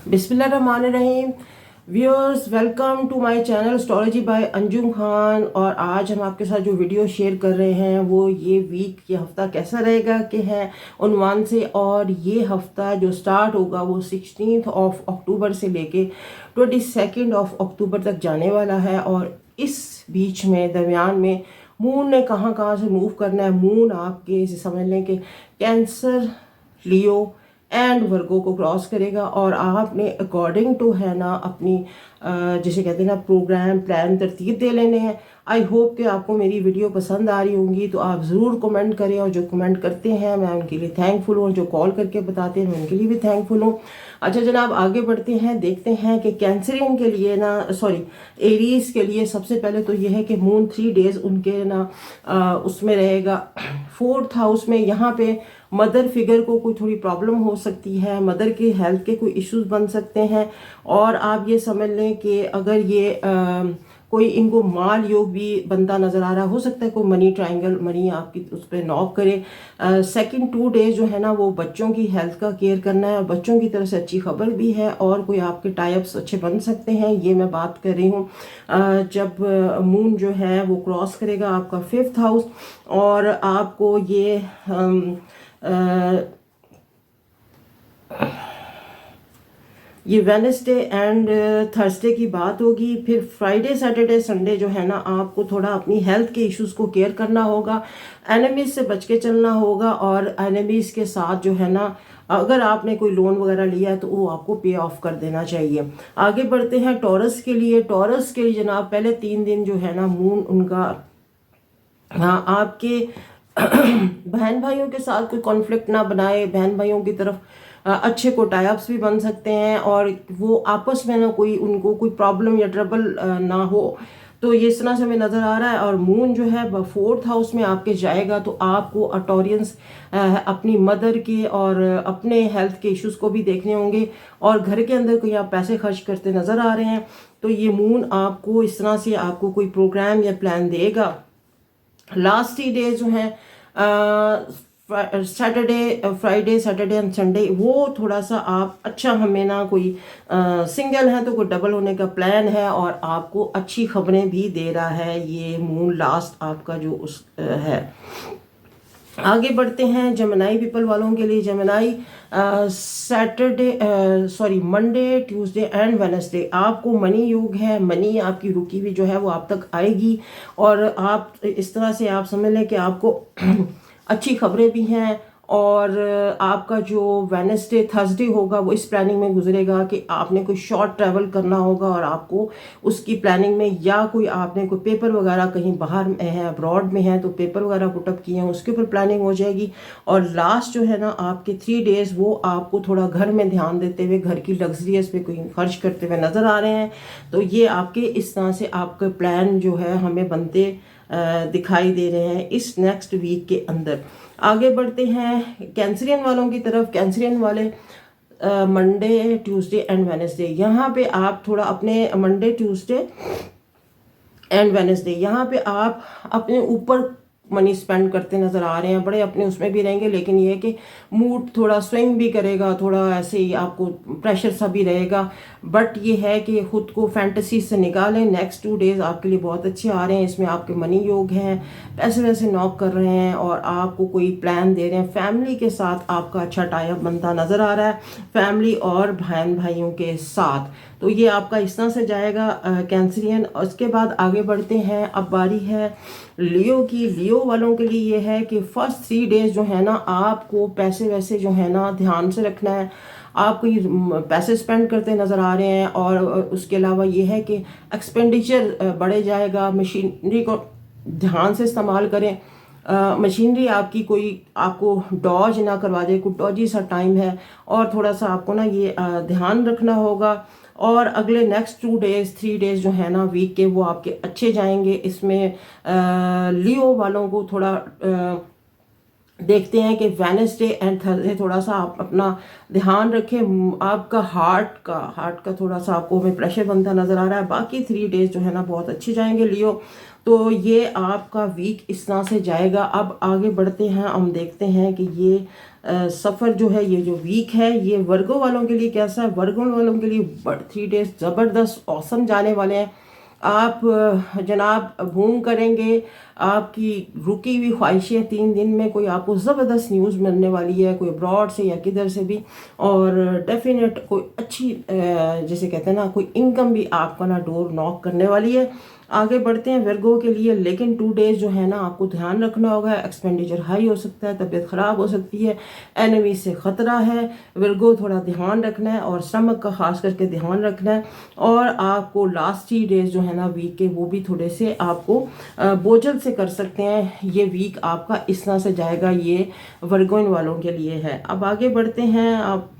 बिस्मिल्लाहिर्रहमानिर्रहीम। Viewers, welcome to my channel astrology by Anjum Khan. और आज हम आपके साथ जो वीडियो शेयर कर रहे हैं वो ये वीक, ये हफ़्ता कैसा रहेगा के हैं उन्वान से। और ये हफ़्ता जो स्टार्ट होगा वो 16 अक्टूबर से लेके 22 अक्टूबर तक जाने वाला है। और इस बीच में दरमियान में मून ने कहाँ कहाँ से मूव करना है। मून आपके इसे समझ लें कि कैंसर, लियो एंड वर्गो को क्रॉस करेगा। और आपने अकॉर्डिंग टू है ना अपनी जिसे कहते हैं ना प्रोग्राम प्लान तरतीब दे लेने हैं। आई होप कि आपको मेरी वीडियो पसंद आ रही होंगी, तो आप ज़रूर कमेंट करें। और जो कमेंट करते हैं मैं उनके लिए थैंकफुल हूँ, जो कॉल करके बताते हैं मैं उनके लिए भी थैंकफुल हूँ। अच्छा जनाब, आगे बढ़ते हैं, देखते हैं कि कैंसरियन के लिए ना एरीज के लिए सबसे पहले तो ये है कि मून 3 डेज उनके ना उसमें रहेगा 4th हाउस में। यहाँ पे मदर फिगर को कोई थोड़ी प्रॉब्लम हो सकती है, मदर के हेल्थ के कोई इश्यूज बन सकते हैं। और आप ये समझ लें कि अगर ये कोई इनको माल योग भी बनता नज़र आ रहा, हो सकता है कोई मनी ट्रायंगल, मनी आपकी उस पर नॉक करे। सेकंड 2 डेज जो है ना वो बच्चों की हेल्थ का केयर करना है, और बच्चों की तरफ से अच्छी खबर भी है और कोई आपके टाइप्स अच्छे बन सकते हैं। ये मैं बात कर रही हूँ जब मून जो है वो क्रॉस करेगा आपका 5th हाउस। और आपको ये वेनसडे एंड थर्सडे की बात होगी। फिर फ्राइडे सैटरडे संडे जो है ना आपको थोड़ा अपनी हेल्थ के इश्यूज को केयर करना होगा, एनिमीज से बच के चलना होगा। और एनिमीज के साथ जो है ना अगर आपने कोई लोन वगैरह लिया है तो वो आपको पे ऑफ कर देना चाहिए। आगे बढ़ते हैं टॉरस के लिए। टॉरस के लिए जनाब पहले 3 दिन जो है ना मून उनका, हाँ, आपके बहन भाइयों के साथ कोई कॉन्फ्लिक्ट ना बनाए, बहन भाइयों की तरफ अच्छे को टाइप्स भी बन सकते हैं और वो आपस में ना कोई उनको कोई प्रॉब्लम या ट्रबल ना हो। तो ये इस तरह से हमें नज़र आ रहा है। और मून जो है 4th हाउस में आपके जाएगा तो आपको अटोरियंस अपनी मदर के और अपने हेल्थ के इश्यूज को भी देखने होंगे। और घर के अंदर कोई आप पैसे खर्च करते नज़र आ रहे हैं तो ये मून आपको इस तरह से आपको कोई प्रोग्राम या प्लान देगा। लास्ट 3 डेज जो हैं फ्राइडे सैटरडे एंड संडे, वो थोड़ा सा आप अच्छा, हमें ना कोई सिंगल है तो कोई डबल होने का प्लान है और आपको अच्छी खबरें भी दे रहा है ये मून लास्ट आपका जो उस है। आगे बढ़ते हैं जमनाई पीपल वालों के लिए। जमनाई मंडे ट्यूसडे एंड वेनसडे आपको मनी योग है, मनी आपकी रुकी हुई जो है वो आप तक आएगी। और आप इस तरह से आप समझ लें कि आपको अच्छी खबरें भी हैं। और आपका जो वेनसडे थर्सडे होगा वो इस प्लानिंग में गुजरेगा कि आपने कोई शॉर्ट ट्रैवल करना होगा और आपको उसकी प्लानिंग में, या कोई आपने कोई पेपर वगैरह कहीं बाहर में है, अब्रॉड में है तो पेपर वगैरह पुटअप किए हैं उसके ऊपर प्लानिंग हो जाएगी। और लास्ट जो है ना आपके 3 डेज वो आपको थोड़ा घर में ध्यान देते हुए, घर की लग्जरियस पे कोई खर्च करते हुए नज़र आ रहे हैं। तो ये आपके इस तरह से आपके प्लान जो है हमें बनते दिखाई दे रहे हैं इस नेक्स्ट वीक के अंदर। आगे बढ़ते हैं कैंसरियन वालों की तरफ। कैंसरियन वाले मंडे ट्यूसडे एंड वेनेसडे, यहाँ पे आप थोड़ा अपने मंडे ट्यूसडे एंड वेनेसडे यहाँ पे आप अपने ऊपर मनी स्पेंड करते नज़र आ रहे हैं, बड़े अपने उसमें भी रहेंगे। लेकिन ये है कि मूड थोड़ा स्विंग भी करेगा, थोड़ा ऐसे ही आपको प्रेशर सा भी रहेगा। बट ये है कि ख़ुद को फैंटेसी से निकालें। नेक्स्ट 2 डेज आपके लिए बहुत अच्छे आ रहे हैं, इसमें आपके मनी योग हैं, पैसे वैसे नॉक कर रहे हैं और आपको कोई प्लान दे रहे हैं। फैमिली के साथ आपका अच्छा टाइप बनता नज़र आ रहा है, फैमिली और बहन भाइयों के साथ। तो ये आपका इस तरह से जाएगा कैंसरियन। उसके बाद आगे बढ़ते हैं, अब बारी है लियो की। लियो वालों के लिए ये है कि फर्स्ट 3 डेज जो है ना आपको पैसे वैसे जो है ना ध्यान से रखना है। आप कोई पैसे स्पेंड करते नज़र आ रहे हैं और उसके अलावा ये है कि एक्सपेंडिचर बढ़े जाएगा। मशीनरी को ध्यान से इस्तेमाल करें। मशीनरी आपकी कोई आपको डॉज ना करवा दे, कोई डॉजी सा टाइम है और थोड़ा सा आपको ना ये ध्यान रखना होगा। और अगले नेक्स्ट 2 डेज 3 डेज जो है ना वीक के वो आपके अच्छे जाएंगे। इसमें लियो वालों को थोड़ा देखते हैं कि वेडनेसडे एंड थर्सडे थोड़ा सा आप अपना ध्यान रखें। आपका हार्ट का थोड़ा सा आपको में प्रेशर बनता नज़र आ रहा है। बाकी 3 डेज जो है ना बहुत अच्छे जाएंगे लियो। तो ये आपका वीक इस तरह से जाएगा। अब आगे बढ़ते हैं, हम देखते हैं कि ये सफ़र जो है, ये जो वीक है ये वर्गो वालों के लिए कैसा है। वर्गो वालों के लिए 3 डेज ज़बरदस्त औसम जाने वाले हैं। आप जनाब घूम करेंगे, आपकी रुकी हुई ख्वाहिशें 3 दिन में कोई आपको ज़बरदस्त न्यूज़ मिलने वाली है, कोई अब्रॉड से या किधर से भी, और डेफिनेट कोई अच्छी जैसे कहते हैं ना कोई इनकम भी आपका ना डोर नॉक करने वाली है। आगे बढ़ते हैं वर्गो के लिए। लेकिन 2 डेज जो है ना आपको ध्यान रखना होगा, एक्सपेंडिचर हाई हो सकता है, तबीयत ख़राब हो सकती है, एनिमी से ख़तरा है। वर्गो थोड़ा ध्यान रखना है और स्टमक का ख़ास करके ध्यान रखना है। और आपको लास्ट 3 डेज जो है ना वीक के, वो भी थोड़े से आपको बोझल से कर सकते हैं। ये वीक आपका इस तरह से जाएगा, ये वर्गोइन वालों के लिए है। अब आगे बढ़ते हैं। आप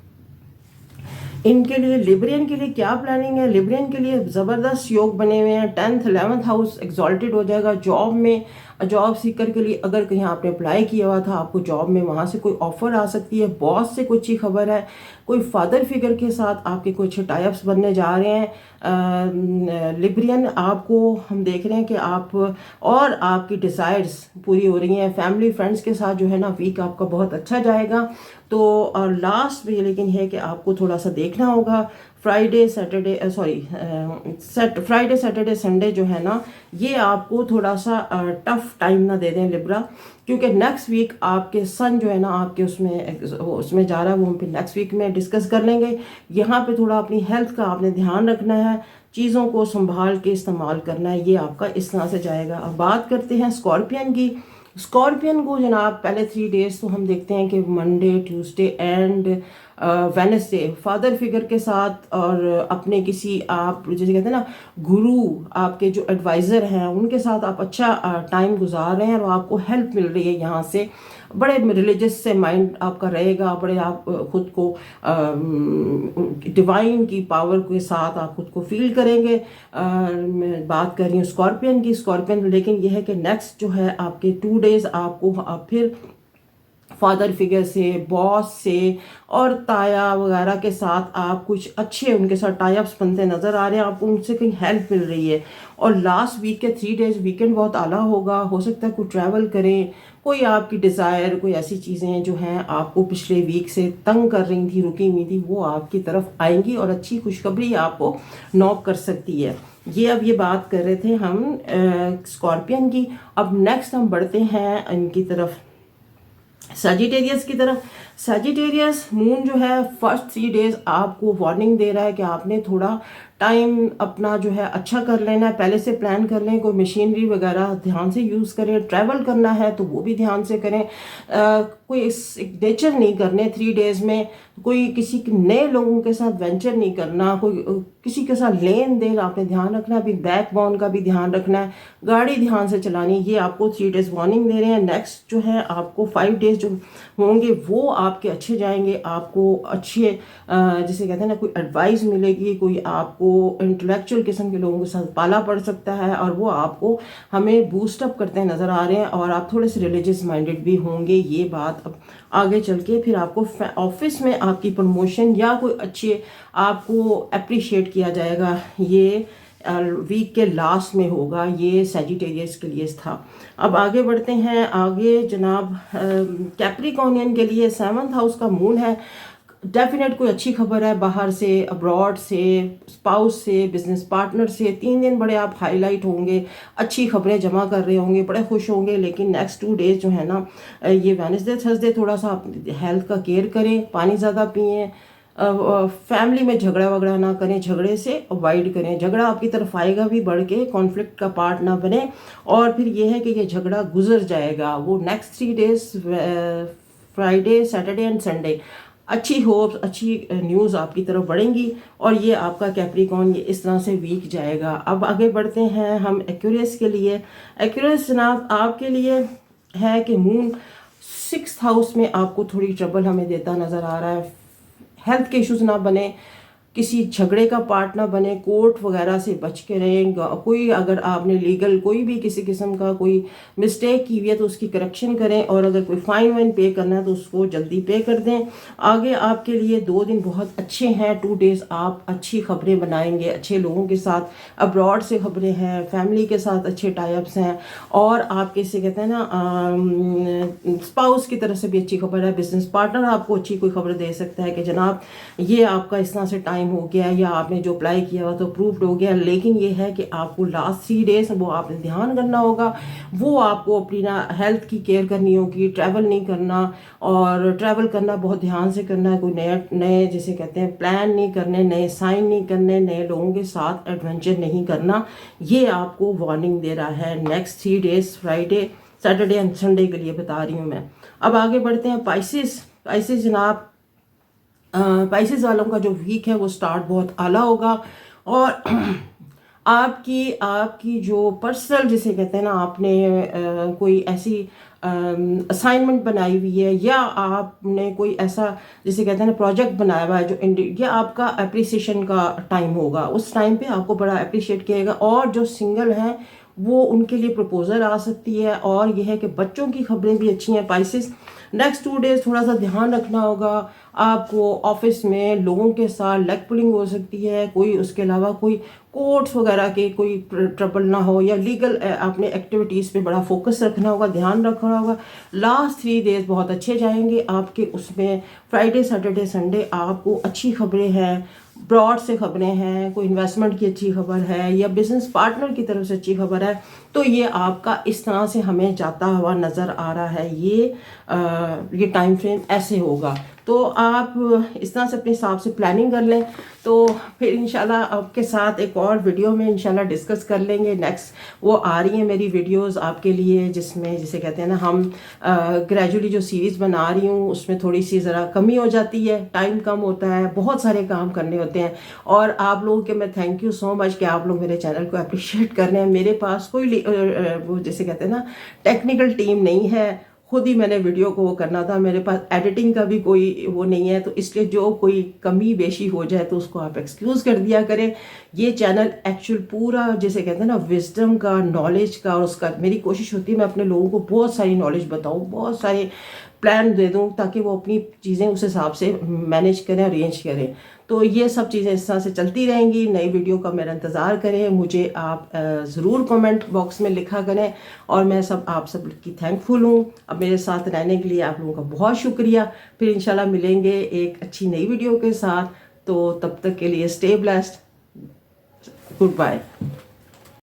इनके लिए लिब्रियन के लिए क्या प्लानिंग है। लिब्रियन के लिए ज़बरदस्त योग बने हुए हैं। 10th 11th हाउस एक्सॉल्टेड हो जाएगा। जॉब में, जॉब सीकर के लिए अगर कहीं आपने अप्लाई किया हुआ था, आपको जॉब में वहाँ से कोई ऑफ़र आ सकती है। बॉस से कोई अच्छी खबर है। कोई फादर फिगर के साथ आपके कोई अच्छे टाइप्स बनने जा रहे हैं। लिब्रियन आपको हम देख रहे हैं कि आप और आपकी डिज़ायर्स पूरी हो रही हैं। फैमिली फ्रेंड्स के साथ जो है ना वीक आपका बहुत अच्छा जाएगा। तो लास्ट में लेकिन है कि आपको थोड़ा सा देखना होगा। फ्राइडे सैटरडे संडे जो है ना, ये आपको थोड़ा सा टफ टाइम ना दे दें लिब्रा, क्योंकि नेक्स्ट वीक आपके सन जो है ना आपके उसमें जा रहा है। वो हम फिर नेक्स्ट वीक में डिस्कस कर लेंगे। यहाँ पे थोड़ा अपनी हेल्थ का आपने ध्यान रखना है, चीज़ों को संभाल के इस्तेमाल करना है। ये आपका इस तरह से जाएगा। अब बात करते हैं स्कॉर्पियन की। स्कॉर्पियन को जनाब पहले 3 डेज तो हम देखते हैं कि Monday, Tuesday and Wednesday father figure के साथ और अपने किसी आप जैसे कहते हैं ना गुरु, आपके जो एडवाइज़र हैं उनके साथ आप अच्छा टाइम गुजार रहे हैं और आपको हेल्प मिल रही है यहाँ से। बड़े रिलीजियस से माइंड आपका रहेगा। बड़े आप खुद को डिवाइन की पावर के साथ आप खुद को फील करेंगे। मैं बात कर रही हूँ स्कॉर्पियन की। स्कॉर्पियन लेकिन यह है कि नेक्स्ट जो है आपके 2 डेज आपको आप फिर फादर फिगर से, बॉस से और ताया वगैरह के साथ आप कुछ अच्छे उनके साथ टाइप्स बनते नज़र आ रहे हैं। आपको उनसे कहीं हेल्प मिल रही है। और लास्ट वीक के 3 डेज वीकेंड बहुत आला होगा। हो सकता है कोई ट्रैवल करें, कोई आपकी डिज़ायर, कोई ऐसी चीज़ें जो हैं आपको पिछले वीक से तंग कर रही थी, रुकी हुई थी, वो आपकी तरफ आएंगी और अच्छी खुशखबरी आपको नॉक कर सकती है। ये बात कर रहे थे हम स्कॉर्पियन की। अब नेक्स्ट हम बढ़ते हैं इनकी तरफ, सजिटेरियस की तरफ। सजिटेरियस मून जो है फर्स्ट 3 डेज आपको वार्निंग दे रहा है कि आपने थोड़ा टाइम अपना जो है अच्छा कर लेना है, पहले से प्लान कर लें। कोई मशीनरी वगैरह ध्यान से यूज़ करें। ट्रैवल करना है तो वो भी ध्यान से करें। कोई नेचर नहीं करने 3 डेज में। कोई किसी नए लोगों के साथ वेंचर नहीं करना। कोई किसी के साथ लेन देन आपने ध्यान रखना है। अभी बैकबोन का भी ध्यान रखना है। गाड़ी ध्यान से चलानी। ये आपको 3 डेज वार्निंग दे रहे हैं। नेक्स्ट जो है आपको 5 डेज जो होंगे वो आपके अच्छे जाएंगे। आपको अच्छे जैसे कहते हैं ना कोई एडवाइस मिलेगी। कोई आपको इंटेलेक्चुअल किस्म के लोगों के साथ पाला पड़ सकता है और वो आपको हमें बूस्टअप करते नज़र आ रहे हैं। और आप थोड़े से रिलीजियस माइंडेड भी होंगे। ये बात अब आगे चल के फिर आपको ऑफिस में आपकी प्रमोशन या कोई अच्छे आपको अप्रिशिएट किया जाएगा। ये वीक के लास्ट में होगा। ये सैजिटेरियस के लिए था। अब आगे बढ़ते हैं। आगे जनाब कैप्रिकॉर्नियन के लिए 7th हाउस का मून है। डेफिनेट कोई अच्छी खबर है बाहर से, अब्रॉड से, स्पाउस से, बिजनेस पार्टनर से। 3 दिन बड़े आप हाईलाइट होंगे, अच्छी खबरें जमा कर रहे होंगे, बड़े खुश होंगे। लेकिन नेक्स्ट 2 डेज जो है ना, ये वेडनेसडे थर्सडे थोड़ा सा आप हेल्थ का केयर करें, पानी ज़्यादा पिएँ, फैमिली में झगड़ा वगड़ा ना करें, झगड़े से अवॉइड करें। झगड़ा आपकी तरफ आएगा भी बढ़ के, कॉन्फ्लिक्ट का पार्ट ना बने। और फिर ये है कि ये झगड़ा गुजर जाएगा। वो next 3 days Friday, Saturday and Sunday अच्छी होप्स, अच्छी न्यूज़ आपकी तरफ बढ़ेंगी। और ये आपका कैप्रिकॉर्न ये इस तरह से वीक जाएगा। अब आगे बढ़ते हैं हम एक्यूरियस के लिए। एक्यूरियस जनाब आपके लिए है कि मून 6th हाउस में आपको थोड़ी ट्रबल हमें देता नज़र आ रहा है। हेल्थ के इश्यूज ना बने। किसी झगड़े का पार्ट ना बने, कोर्ट वगैरह से बच के रहें। कोई अगर आपने लीगल कोई भी किसी किस्म का कोई मिस्टेक की हुई है तो उसकी करेक्शन करें, और अगर कोई फाइन वाइन पे करना है तो उसको जल्दी पे कर दें। आगे आपके लिए 2 दिन बहुत अच्छे हैं, 2 डेज आप अच्छी खबरें बनाएंगे, अच्छे लोगों के साथ, अब्रॉड से खबरें हैं, फैमिली के साथ अच्छे टाइप्स हैं, और आपके से कहते हैं ना स्पाउस की तरफ से भी अच्छी खबर है। बिजनेस पार्टनर आपको अच्छी कोई खबर दे सकता है कि जनाब ये आपका इस तरह से टाइम हो गया, या आपने जो अप्लाई किया हुआ तो अप्रूव्ड हो गया, लेकिन ये है कि आपको लास्ट 3 डेज वो आपने ध्यान करना होगा। वो आपको अपनी ना हेल्थ की केयर करनी होगी, ट्रैवल नहीं करना, और ट्रैवल करना बहुत ध्यान से करना है। कोई नए नए जिसे कहते हैं प्लान नहीं करने, नए साइन नहीं करने, नए लोगों के साथ एडवेंचर नहीं करना। ये आपको वार्निंग दे रहा है next 3 days, Friday, Saturday and Sunday के लिए बता रही हूँ मैं। अब आगे बढ़ते हैं पाइसेस। पाइसेस जनाब, पाइसेस वालों का जो वीक है वो स्टार्ट बहुत आला होगा, और आपकी आपकी जो पर्सनल जिसे कहते हैं ना, आपने कोई ऐसी असाइनमेंट बनाई हुई है, या आपने कोई ऐसा जिसे कहते हैं ना प्रोजेक्ट बनाया हुआ है जो ये आपका अप्रिसिएशन का टाइम होगा। उस टाइम पे आपको बड़ा अप्रिशिएट किएगा, और जो सिंगल हैं वो उनके लिए प्रपोजल आ सकती है। और यह है कि बच्चों की खबरें भी अच्छी हैं पाइसेस। नेक्स्ट 2 डेज थोड़ा सा ध्यान रखना होगा आपको, ऑफिस में लोगों के साथ लेग पुलिंग हो सकती है, कोई उसके अलावा कोई कोर्ट्स वगैरह के कोई ट्रबल ना हो, या लीगल आपने एक्टिविटीज़ पे बड़ा फोकस रखना होगा, ध्यान रखना होगा। लास्ट 3 डेज बहुत अच्छे जाएंगे आपके, उसमें फ्राइडे सैटरडे संडे आपको अच्छी खबरें हैं, ब्रॉड से खबरें हैं, कोई इन्वेस्टमेंट की अच्छी खबर है, या बिजनेस पार्टनर की तरफ से अच्छी खबर है, तो ये आपका इस तरह से हमें जाता हुआ नज़र आ रहा है। ये टाइम फ्रेम ऐसे होगा, तो आप इस तरह से अपने हिसाब से प्लानिंग कर लें। तो फिर इंशाल्लाह आपके साथ एक और वीडियो में इंशाल्लाह डिस्कस कर लेंगे। नेक्स्ट वो आ रही है मेरी वीडियोस आपके लिए, जिसमें जिसे कहते हैं ना हम ग्रेजुअली जो सीरीज़ बना रही हूँ उसमें थोड़ी सी ज़रा कमी हो जाती है, टाइम कम होता है, बहुत सारे काम करने होते हैं। और आप लोगों के मैं थैंक यू सो मच कि आप लोग मेरे चैनल को अप्रिशिएट कर रहे हैं। मेरे पास कोई वो जिसे कहते हैं ना टेक्निकल टीम नहीं है, खुद ही मैंने वीडियो को वो करना था, मेरे पास एडिटिंग का भी कोई वो नहीं है, तो इसलिए जो कोई कमी बेशी हो जाए तो उसको आप एक्सक्यूज़ कर दिया करें। ये चैनल एक्चुअल पूरा जिसे कहते हैं ना विजडम का, नॉलेज का, और उसका मेरी कोशिश होती है मैं अपने लोगों को बहुत सारी नॉलेज बताऊँ, बहुत सारे प्लान दे दूँ, ताकि वो अपनी चीज़ें उस हिसाब से मैनेज करें, अरेंज करें। तो ये सब चीज़ें इस तरह से चलती रहेंगी। नई वीडियो का मेरा इंतज़ार करें, मुझे आप ज़रूर कमेंट बॉक्स में लिखा करें, और मैं आप सब की थैंकफुल हूँ। अब मेरे साथ रहने के लिए आप लोगों का बहुत शुक्रिया। फिर इंशाल्लाह मिलेंगे एक अच्छी नई वीडियो के साथ, तो तब तक के लिए स्टे ब्लेस्ड, गुड बाय।